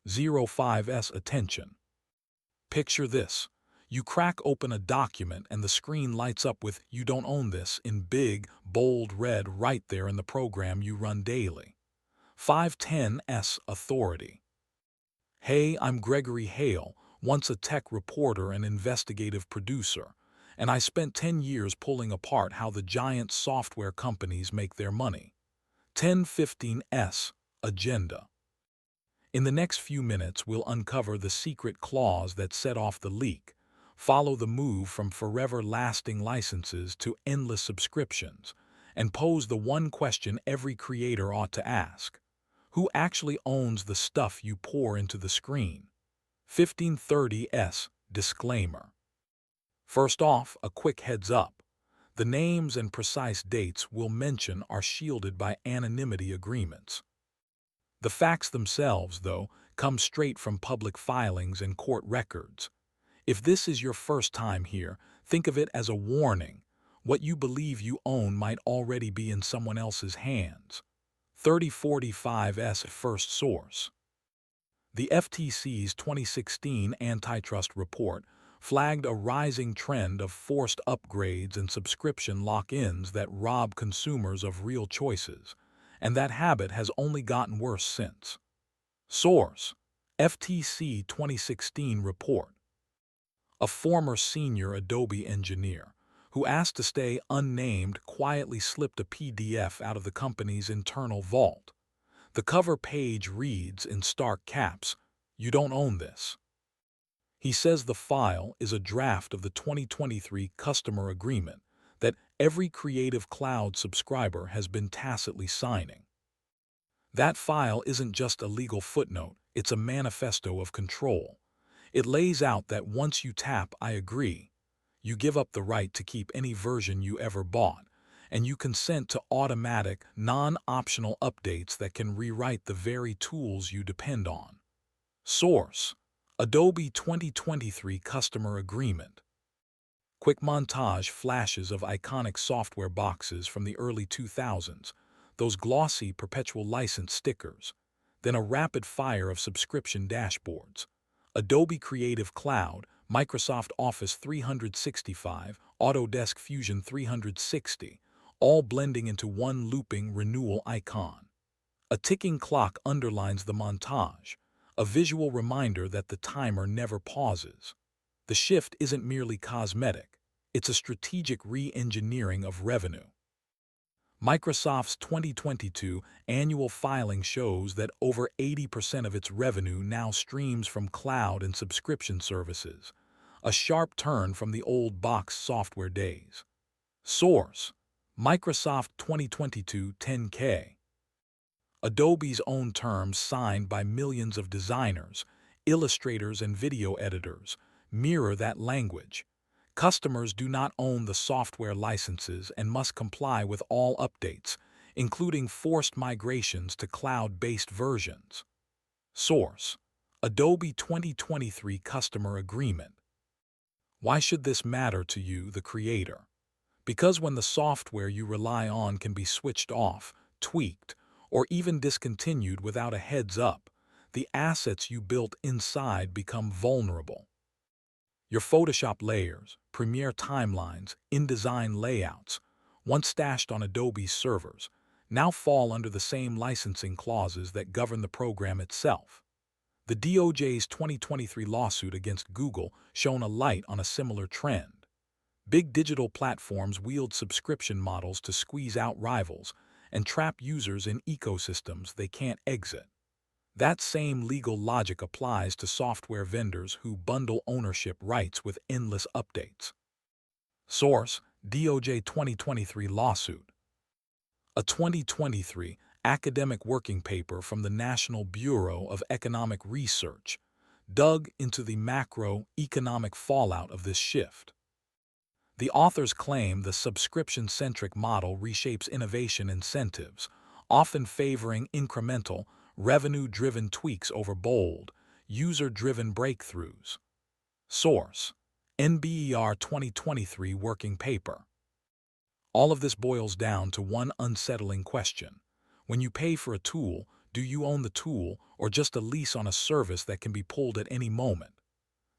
05's attention. Picture this. You crack open a document and the screen lights up with "You don't own this" in big, bold red right there in the program you run daily. 510's authority. Hey, I'm Gregory Hale, once a tech reporter and investigative producer, and I spent 10 years pulling apart how the giant software companies make their money. 1015's agenda. In the next few minutes, we'll uncover the secret clause that set off the leak, follow the move from forever-lasting licenses to endless subscriptions, and pose the one question every creator ought to ask. Who actually owns the stuff you pour into the screen? 1530's disclaimer. First off, a quick heads up. The names and precise dates we'll mention are shielded by anonymity agreements. The facts themselves, though, come straight from public filings and court records. If this is your first time here, think of it as a warning. What you believe you own might already be in someone else's hands. 3045's first source. The FTC's 2016 antitrust report flagged a rising trend of forced upgrades and subscription lock-ins that rob consumers of real choices, and that habit has only gotten worse since. Source: FTC 2016 report. A former senior Adobe engineer, who asked to stay unnamed, quietly slipped a PDF out of the company's internal vault. The cover page reads in stark caps, "You don't own this." He says the file is a draft of the 2023 customer agreement that every Creative Cloud subscriber has been tacitly signing. That file isn't just a legal footnote, it's a manifesto of control. It lays out that once you tap "I agree," you give up the right to keep any version you ever bought, and you consent to automatic, non-optional updates that can rewrite the very tools you depend on. Source: Adobe 2023 Customer Agreement. Quick montage flashes of iconic software boxes from the early 2000s, those glossy perpetual license stickers, then a rapid fire of subscription dashboards. Adobe Creative Cloud, Microsoft Office 365, Autodesk Fusion 360, all blending into one looping renewal icon. A ticking clock underlines the montage, a visual reminder that the timer never pauses. The shift isn't merely cosmetic, it's a strategic re-engineering of revenue. Microsoft's 2022 annual filing shows that over 80% of its revenue now streams from cloud and subscription services, a sharp turn from the old box software days. Source: Microsoft 2022 10K. Adobe's own terms signed by millions of designers, illustrators, and video editors mirror that language. Customers do not own the software licenses and must comply with all updates, including forced migrations to cloud-based versions. Source: Adobe 2023 Customer Agreement. Why should this matter to you, the creator? Because when the software you rely on can be switched off, tweaked, or even discontinued without a heads up, the assets you built inside become vulnerable. Your Photoshop layers, Premiere timelines, InDesign layouts, once stashed on Adobe's servers, now fall under the same licensing clauses that govern the program itself. The DOJ's 2023 lawsuit against Google shone a light on a similar trend. Big digital platforms wield subscription models to squeeze out rivals and trap users in ecosystems they can't exit. That same legal logic applies to software vendors who bundle ownership rights with endless updates. Source: DOJ 2023 lawsuit. A 2023 academic working paper from the National Bureau of Economic Research dug into the macroeconomic fallout of this shift. The authors claim the subscription-centric model reshapes innovation incentives, often favoring incremental, revenue-driven tweaks over bold, user-driven breakthroughs. Source: NBER 2023 Working Paper. All of this boils down to one unsettling question. When you pay for a tool, Do you own the tool, or just a lease on a service that can be pulled at any moment?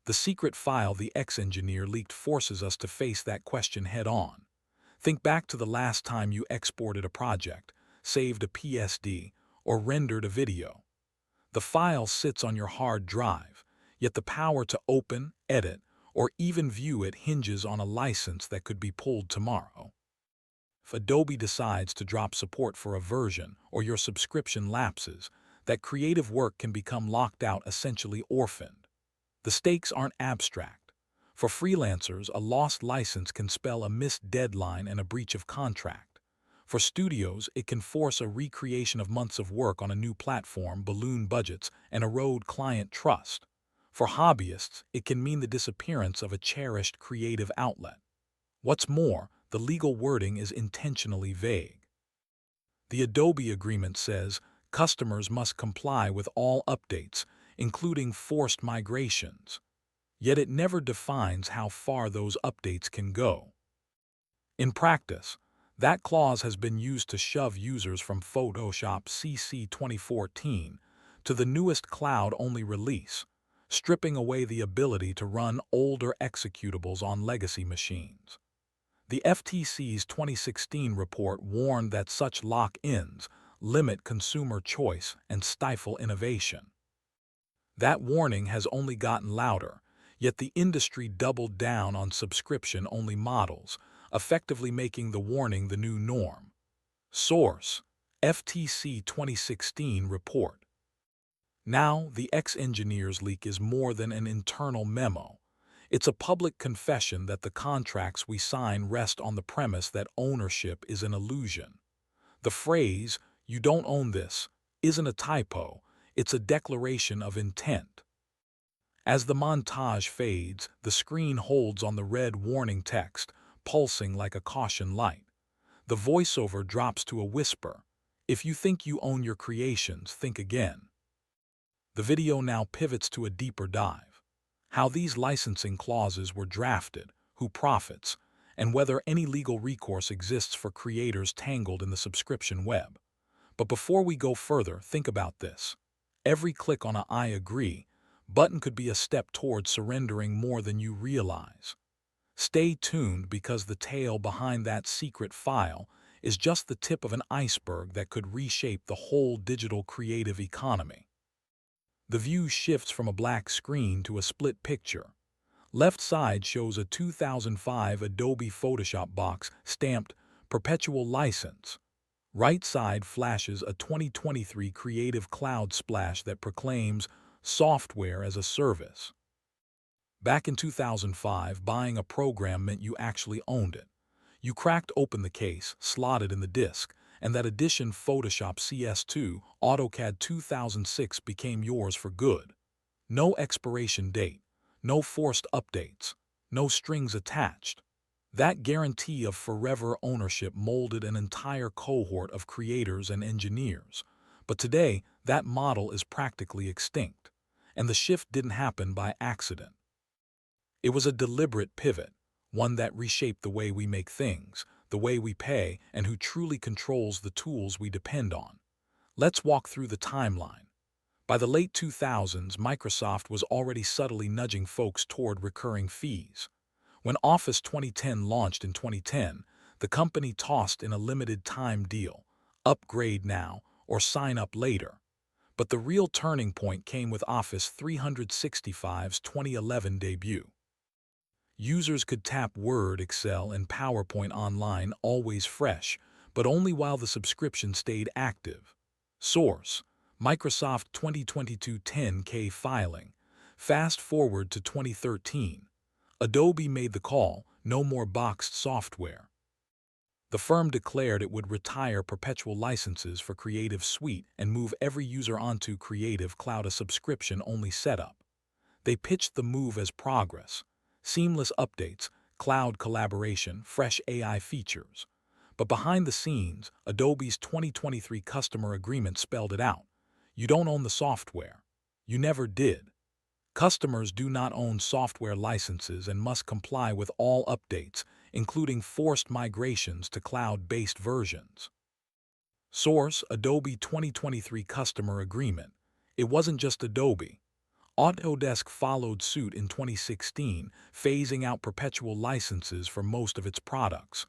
The secret file the ex-engineer leaked forces us to face that question head-on. Think back to the last time you exported a project, saved a PSD, or rendered a video. The file sits on your hard drive, yet the power to open, edit, or even view it hinges on a license that could be pulled tomorrow. If Adobe decides to drop support for a version or your subscription lapses, that creative work can become locked out, essentially orphaned. The stakes aren't abstract. For freelancers, a lost license can spell a missed deadline and a breach of contract. For studios, it can force a recreation of months of work on a new platform, balloon budgets, and erode client trust. For hobbyists, it can mean the disappearance of a cherished creative outlet. What's more, the legal wording is intentionally vague. The Adobe agreement says customers must comply with all updates, including forced migrations. Yet it never defines how far those updates can go. In practice, that clause has been used to shove users from Photoshop CC 2014 to the newest cloud-only release, stripping away the ability to run older executables on legacy machines. The FTC's 2016 report warned that such lock-ins limit consumer choice and stifle innovation. That warning has only gotten louder, yet the industry doubled down on subscription-only models, effectively making the warning the new norm. Source: FTC 2016 report. Now, the ex-engineer's leak is more than an internal memo. It's a public confession that the contracts we sign rest on the premise that ownership is an illusion. The phrase, "you don't own this," isn't a typo, it's a declaration of intent. As the montage fades, the screen holds on the red warning text, pulsing like a caution light. The voiceover drops to a whisper. If you think you own your creations, think again. The video now pivots to a deeper dive. How these licensing clauses were drafted, who profits, and whether any legal recourse exists for creators tangled in the subscription web. But before we go further, think about this. Every click on a "I agree" button could be a step towards surrendering more than you realize. Stay tuned, because the tale behind that secret file is just the tip of an iceberg that could reshape the whole digital creative economy. The view shifts from a black screen to a split picture. Left side shows a 2005 Adobe Photoshop box stamped "Perpetual License." Right side flashes a 2023 Creative Cloud splash that proclaims "Software as a Service." Back in 2005, buying a program meant you actually owned it. You cracked open the case, slotted in the disk, and that edition Photoshop CS2, AutoCAD 2006 became yours for good. No expiration date, no forced updates, no strings attached. That guarantee of forever ownership molded an entire cohort of creators and engineers. But today, that model is practically extinct. And the shift didn't happen by accident. It was a deliberate pivot, one that reshaped the way we make things, the way we pay, and who truly controls the tools we depend on. Let's walk through the timeline. By the late 2000s, Microsoft was already subtly nudging folks toward recurring fees. When Office 2010 launched in 2010, the company tossed in a limited-time deal: upgrade now or sign up later. But the real turning point came with Office 365's 2011 debut. Users could tap Word, Excel, and PowerPoint online, always fresh, but only while the subscription stayed active. Source: Microsoft 2022 10K filing. Fast forward to 2013. Adobe made the call: no more boxed software. The firm declared it would retire perpetual licenses for Creative Suite and move every user onto Creative Cloud, a subscription-only setup. They pitched the move as progress: seamless updates, cloud collaboration, fresh AI features. But behind the scenes, Adobe's 2023 customer agreement spelled it out. You don't own the software. You never did. Customers do not own software licenses and must comply with all updates, including forced migrations to cloud-based versions. Source: Adobe 2023 Customer Agreement. It wasn't just Adobe. Autodesk followed suit in 2016, phasing out perpetual licenses for most of its products.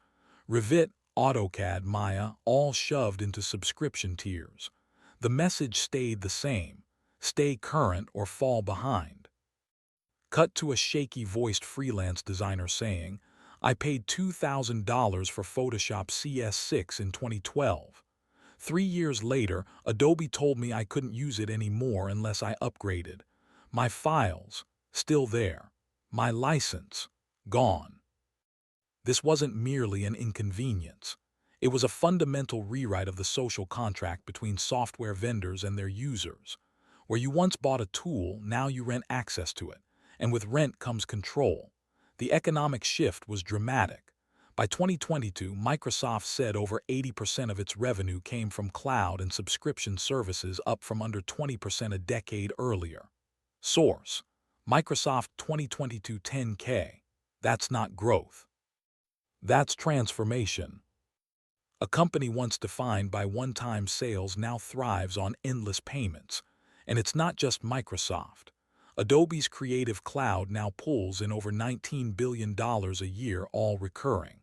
Revit, AutoCAD, Maya all shoved into subscription tiers. The message stayed the same: stay current or fall behind. Cut to a shaky-voiced freelance designer saying, "I paid $2,000 for Photoshop CS6 in 2012. 3 years later, Adobe told me I couldn't use it anymore unless I upgraded. My files, still there. My license, gone." This wasn't merely an inconvenience. It was a fundamental rewrite of the social contract between software vendors and their users. Where you once bought a tool, now you rent access to it. And with rent comes control. The economic shift was dramatic. By 2022, Microsoft said over 80% of its revenue came from cloud and subscription services, up from under 20% a decade earlier. Source: Microsoft 2022 10K. That's not growth. That's transformation. A company once defined by one-time sales now thrives on endless payments. And it's not just Microsoft. Adobe's Creative Cloud now pulls in over $19 billion a year, all recurring.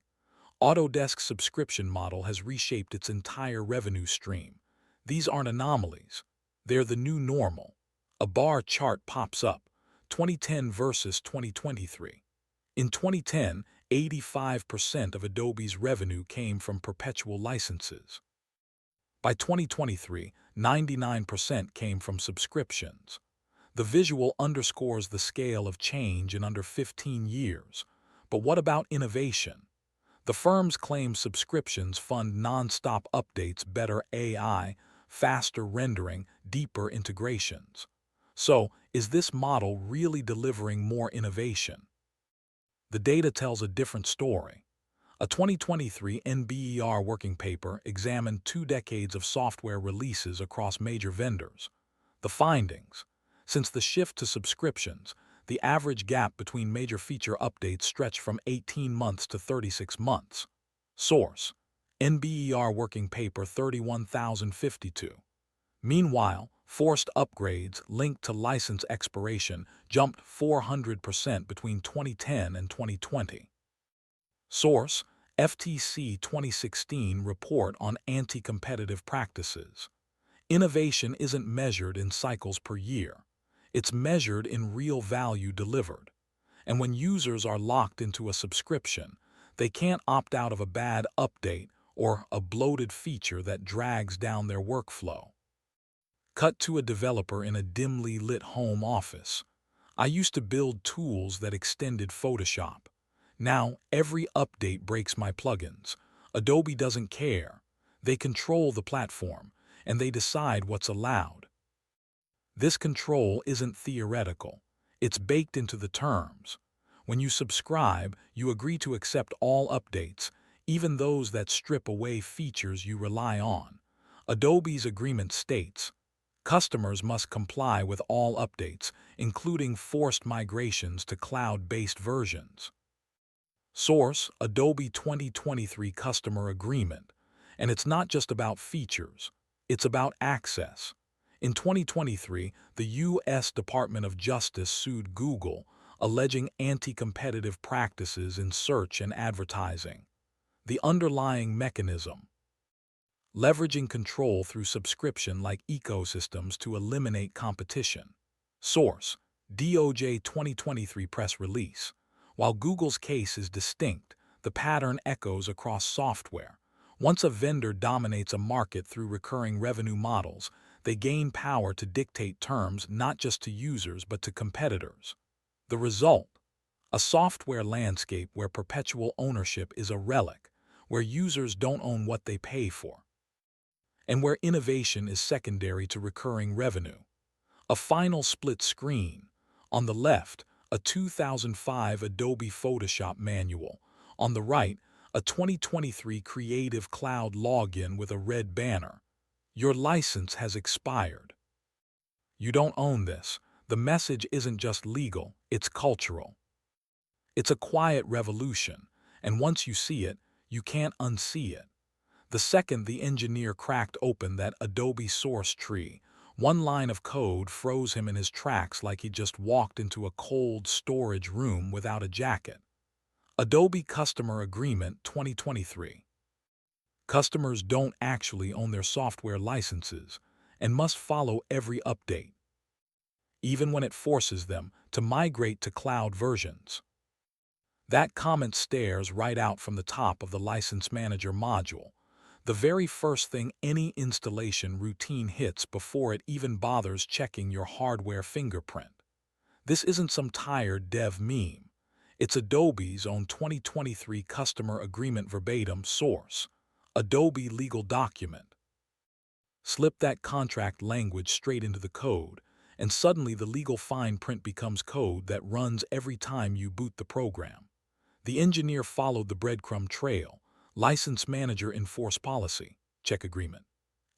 Autodesk's subscription model has reshaped its entire revenue stream. These aren't anomalies. They're the new normal. A bar chart pops up: 2010 versus 2023. In 2010, 85% of Adobe's revenue came from perpetual licenses. By 2023, 99% came from subscriptions. The visual underscores the scale of change in under 15 years. But what about innovation? The firms claim subscriptions fund non-stop updates, better AI, faster rendering, deeper integrations. So, is this model really delivering more innovation? The data tells a different story. A 2023 NBER working paper examined 2 decades of software releases across major vendors. The findings: since the shift to subscriptions, the average gap between major feature updates stretched from 18 months to 36 months. Source: NBER Working Paper 31052. Meanwhile, forced upgrades linked to license expiration jumped 400% between 2010 and 2020. Source: FTC 2016 Report on Anti-Competitive Practices. Innovation isn't measured in cycles per year. It's measured in real value delivered. And when users are locked into a subscription, they can't opt out of a bad update or a bloated feature that drags down their workflow. Cut to a developer in a dimly lit home office. "I used to build tools that extended Photoshop. Now every update breaks my plugins. Adobe doesn't care. They control the platform, and they decide what's allowed." This control isn't theoretical. It's baked into the terms. When you subscribe, you agree to accept all updates, even those that strip away features you rely on. Adobe's agreement states, customers must comply with all updates, including forced migrations to cloud-based versions. Source: Adobe 2023 Customer Agreement. And it's not just about features. It's about access. In 2023, the U.S. Department of Justice sued Google, alleging anti-competitive practices in search and advertising. The underlying mechanism: leveraging control through subscription-like ecosystems to eliminate competition. Source: DOJ 2023 press release. While Google's case is distinct, the pattern echoes across software. Once a vendor dominates a market through recurring revenue models, they gain power to dictate terms not just to users but to competitors. The result: a software landscape where perpetual ownership is a relic, where users don't own what they pay for, and where innovation is secondary to recurring revenue. A final split screen. On the left, a 2005 Adobe Photoshop manual. On the right, a 2023 Creative Cloud login with a red banner. Your license has expired. You don't own this. The message isn't just legal, it's cultural. It's a quiet revolution, and once you see it, you can't unsee it. The second the engineer cracked open that Adobe source tree, one line of code froze him in his tracks like he just walked into a cold storage room without a jacket. Adobe Customer Agreement 2023. Customers don't actually own their software licenses and must follow every update, even when it forces them to migrate to cloud versions. That comment stares right out from the top of the License Manager module, the very first thing any installation routine hits before it even bothers checking your hardware fingerprint. This isn't some tired dev meme. It's Adobe's own 2023 Customer Agreement verbatim source, Adobe legal document. Slip that contract language straight into the code, and suddenly the legal fine print becomes code that runs every time you boot the program. The engineer followed the breadcrumb trail. License Manager enforce policy, check agreement.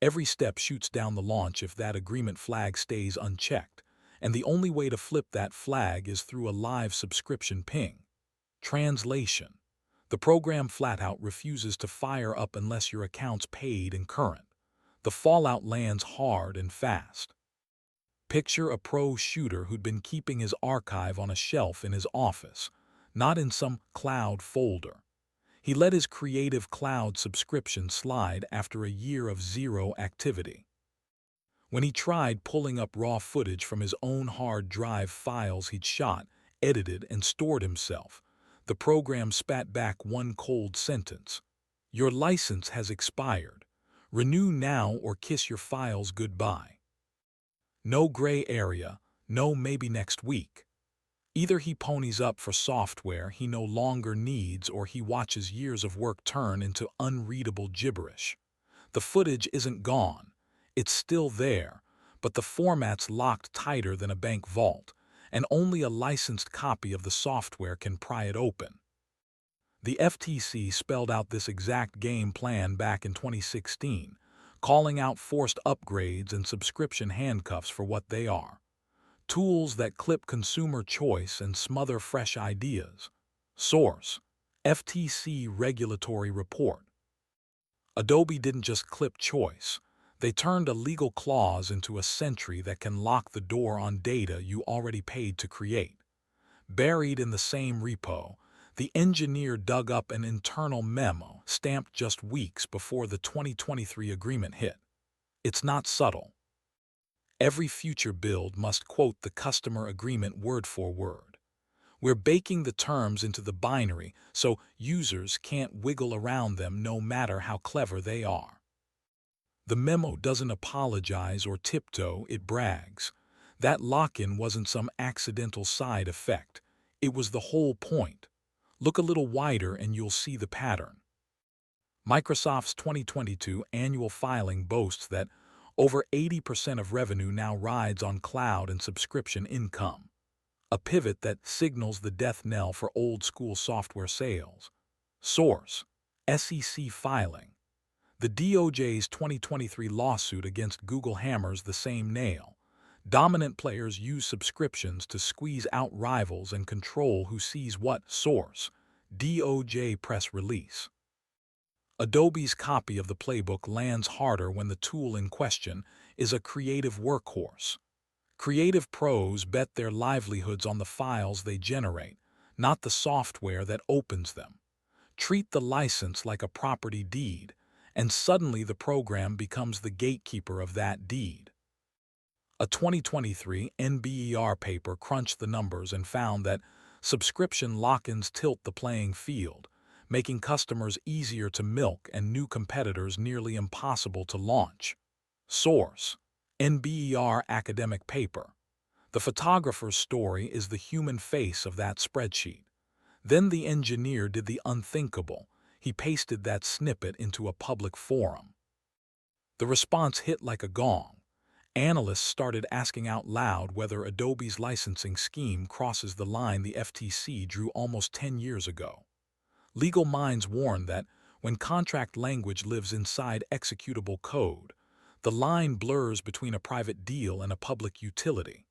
Every step shoots down the launch if that agreement flag stays unchecked, and the only way to flip that flag is through a live subscription ping. Translation: the program flat out refuses to fire up unless your account's paid and current. The fallout lands hard and fast. Picture a pro shooter who'd been keeping his archive on a shelf in his office, not in some cloud folder. He let his Creative Cloud subscription slide after a year of zero activity. When he tried pulling up raw footage from his own hard drive files he'd shot, edited, and stored himself, the program spat back one cold sentence: "Your license has expired. Renew now or kiss your files goodbye." No gray area, no maybe next week. Either he ponies up for software he no longer needs, or he watches years of work turn into unreadable gibberish. The footage isn't gone. It's still there, but the format's locked tighter than a bank vault, and only a licensed copy of the software can pry it open. The FTC spelled out this exact game plan back in 2016, calling out forced upgrades and subscription handcuffs for what they are: tools that clip consumer choice and smother fresh ideas. Source: FTC Regulatory Report. Adobe didn't just clip choice. They turned a legal clause into a sentry that can lock the door on data you already paid to create. Buried in the same repo, the engineer dug up an internal memo stamped just weeks before the 2023 agreement hit. It's not subtle. Every future build must quote the customer agreement word for word. We're baking the terms into the binary so users can't wiggle around them no matter how clever they are. The memo doesn't apologize or tiptoe, it brags. That lock-in wasn't some accidental side effect. It was the whole point. Look a little wider and you'll see the pattern. Microsoft's 2022 annual filing boasts that over 80% of revenue now rides on cloud and subscription income, a pivot that signals the death knell for old-school software sales. Source: SEC filing. The DOJ's 2023 lawsuit against Google hammers the same nail. Dominant players use subscriptions to squeeze out rivals and control who sees what. Source: DOJ press release. Adobe's copy of the playbook lands harder when the tool in question is a creative workhorse. Creative pros bet their livelihoods on the files they generate, not the software that opens them. Treat the license like a property deed, and suddenly the program becomes the gatekeeper of that deed. A 2023 NBER paper crunched the numbers and found that subscription lock-ins tilt the playing field, making customers easier to milk and new competitors nearly impossible to launch. Source: NBER academic paper. The photographer's story is the human face of that spreadsheet. Then the engineer did the unthinkable. He pasted that snippet into a public forum. The response hit like a gong. Analysts started asking out loud whether Adobe's licensing scheme crosses the line the FTC drew almost 10 years ago. Legal minds warn that when contract language lives inside executable code, the line blurs between a private deal and a public utility.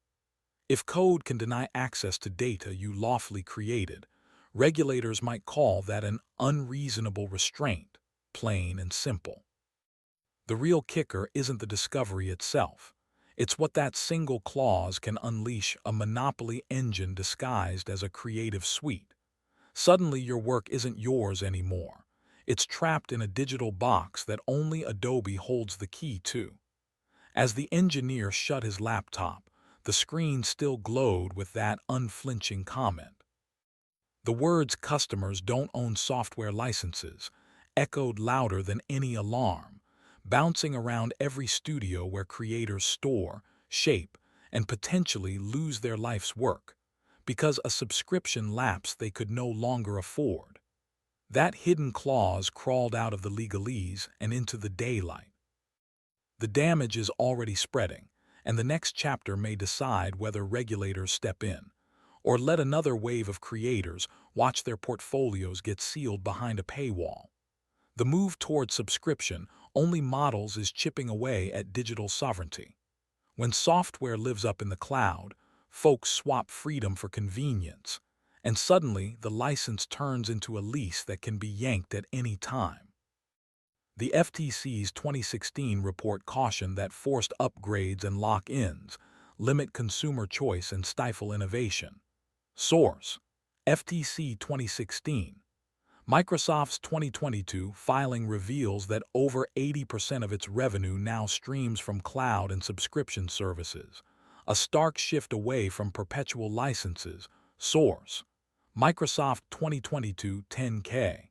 If code can deny access to data you lawfully created, regulators might call that an unreasonable restraint, plain and simple. The real kicker isn't the discovery itself. It's what that single clause can unleash: a monopoly engine disguised as a creative suite. Suddenly your work isn't yours anymore. It's trapped in a digital box that only Adobe holds the key to. As the engineer shut his laptop, the screen still glowed with that unflinching comment. The words "customers don't own software licenses" echoed louder than any alarm, bouncing around every studio where creators store, shape, and potentially lose their life's work, because a subscription lapse they could no longer afford. That hidden clause crawled out of the legalese and into the daylight. The damage is already spreading, and the next chapter may decide whether regulators step in, or let another wave of creators watch their portfolios get sealed behind a paywall. The move toward subscription only models is chipping away at digital sovereignty. When software lives up in the cloud, folks swap freedom for convenience, and suddenly the license turns into a lease that can be yanked at any time. The FTC's 2016 report cautioned that forced upgrades and lock-ins limit consumer choice and stifle innovation. Source: FTC 2016. Microsoft's 2022 filing reveals that over 80% of its revenue now streams from cloud and subscription services, a stark shift away from perpetual licenses. Source: Microsoft 2022 10K.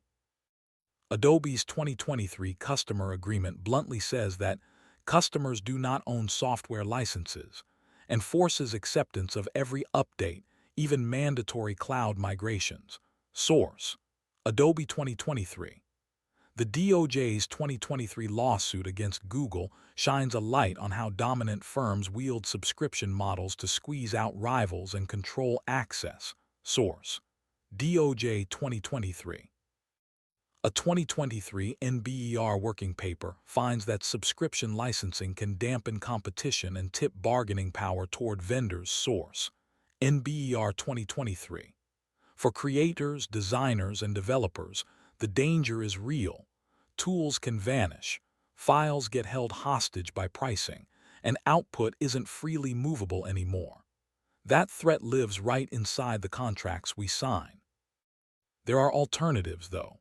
Adobe's 2023 customer agreement bluntly says that customers do not own software licenses, and forces acceptance of every update, even mandatory cloud migrations. Source: Adobe 2023. The DOJ's 2023 lawsuit against Google shines a light on how dominant firms wield subscription models to squeeze out rivals and control access. Source: DOJ 2023. A 2023 NBER working paper finds that subscription licensing can dampen competition and tip bargaining power toward vendors. Source: NBER 2023. For creators, designers, and developers, the danger is real. Tools can vanish, files get held hostage by pricing, and output isn't freely movable anymore. That threat lives right inside the contracts we sign. There are alternatives, though.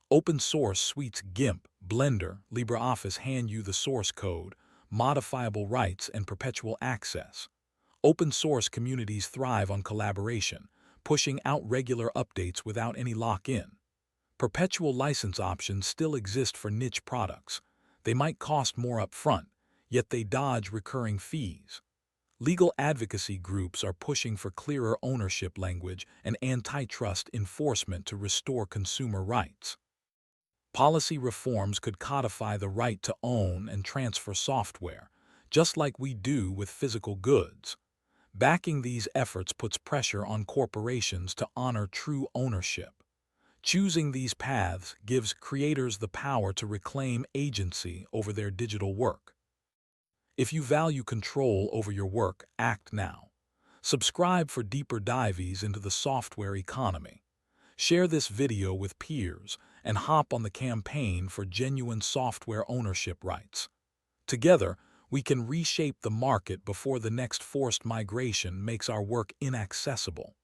Open-source suites GIMP, Blender, LibreOffice hand you the source code, modifiable rights, and perpetual access. Open-source communities thrive on collaboration, pushing out regular updates without any lock-in. Perpetual license options still exist for niche products. They might cost more upfront, yet they dodge recurring fees. Legal advocacy groups are pushing for clearer ownership language and antitrust enforcement to restore consumer rights. Policy reforms could codify the right to own and transfer software, just like we do with physical goods. Backing these efforts puts pressure on corporations to honor true ownership. Choosing these paths gives creators the power to reclaim agency over their digital work. If you value control over your work, act now. Subscribe for deeper dives into the software economy. Share this video with peers and hop on the campaign for genuine software ownership rights. Together, we can reshape the market before the next forced migration makes our work inaccessible.